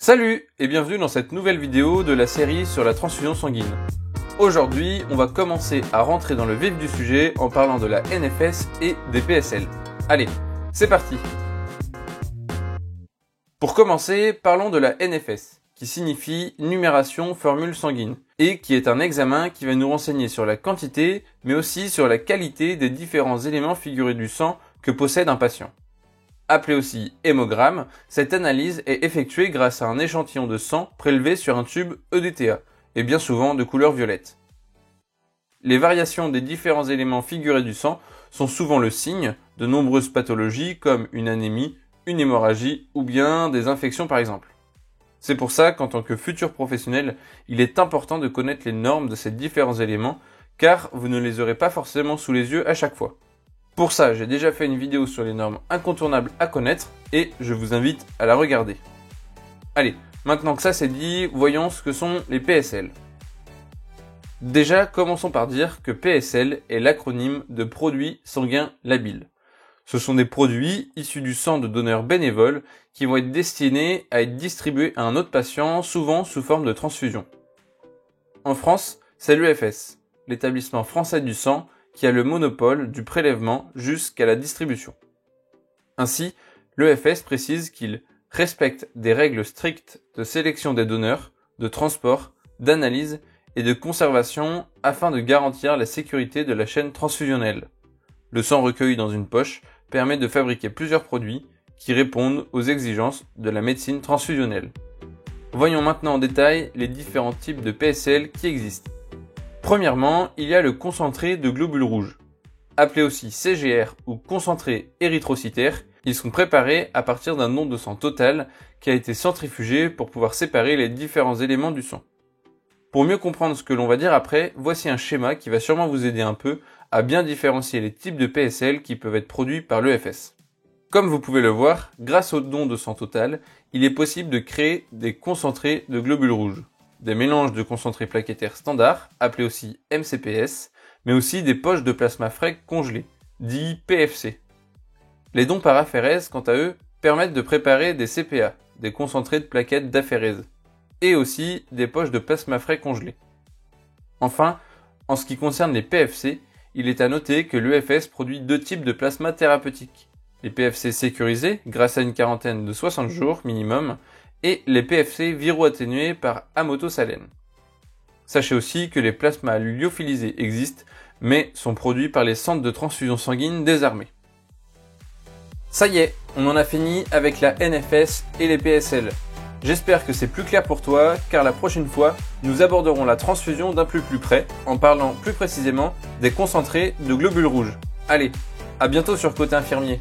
Salut et bienvenue dans cette nouvelle vidéo de la série sur la transfusion sanguine. Aujourd'hui, on va commencer à rentrer dans le vif du sujet en parlant de la NFS et des PSL. Allez, c'est parti! Pour commencer, parlons de la NFS, qui signifie numération formule sanguine, et qui est un examen qui va nous renseigner sur la quantité, mais aussi sur la qualité des différents éléments figurés du sang que possède un patient. Appelé aussi hémogramme, cette analyse est effectuée grâce à un échantillon de sang prélevé sur un tube EDTA, et bien souvent de couleur violette. Les variations des différents éléments figurés du sang sont souvent le signe de nombreuses pathologies comme une anémie, une hémorragie ou bien des infections par exemple. C'est pour ça qu'en tant que futur professionnel, il est important de connaître les normes de ces différents éléments car vous ne les aurez pas forcément sous les yeux à chaque fois. Pour ça, j'ai déjà fait une vidéo sur les normes incontournables à connaître et je vous invite à la regarder. Allez, maintenant que ça c'est dit, voyons ce que sont les PSL. Déjà, commençons par dire que PSL est l'acronyme de produits sanguins labiles. Ce sont des produits issus du sang de donneurs bénévoles qui vont être destinés à être distribués à un autre patient, souvent sous forme de transfusion. En France, c'est l'EFS, l'établissement français du sang, qui a le monopole du prélèvement jusqu'à la distribution. Ainsi, l'EFS précise qu'il respecte des règles strictes de sélection des donneurs, de transport, d'analyse et de conservation afin de garantir la sécurité de la chaîne transfusionnelle. Le sang recueilli dans une poche permet de fabriquer plusieurs produits qui répondent aux exigences de la médecine transfusionnelle. Voyons maintenant en détail les différents types de PSL qui existent. Premièrement, il y a le concentré de globules rouges. Appelé aussi CGR ou concentré érythrocytaire, ils sont préparés à partir d'un don de sang total qui a été centrifugé pour pouvoir séparer les différents éléments du sang. Pour mieux comprendre ce que l'on va dire après, voici un schéma qui va sûrement vous aider un peu à bien différencier les types de PSL qui peuvent être produits par l'EFS. Comme vous pouvez le voir, grâce au don de sang total, il est possible de créer des concentrés de globules rouges. Des mélanges de concentrés plaquettaires standards, appelés aussi MCPS, mais aussi des poches de plasma frais congelés, dits PFC. Les dons par aphérèse, quant à eux, permettent de préparer des CPA, des concentrés de plaquettes d'aphérèse, et aussi des poches de plasma frais congelés. Enfin, en ce qui concerne les PFC, il est à noter que l'EFS produit deux types de plasma thérapeutiques. Les PFC sécurisés, grâce à une quarantaine de 60 jours minimum, et les PFC viro-atténués par amotosalène. Sachez aussi que les plasmas lyophilisés existent, mais sont produits par les centres de transfusion sanguine des armées. Ça y est, on en a fini avec la NFS et les PSL. J'espère que c'est plus clair pour toi, car la prochaine fois, nous aborderons la transfusion d'un peu plus près, en parlant plus précisément des concentrés de globules rouges. Allez, à bientôt sur Côté Infirmier.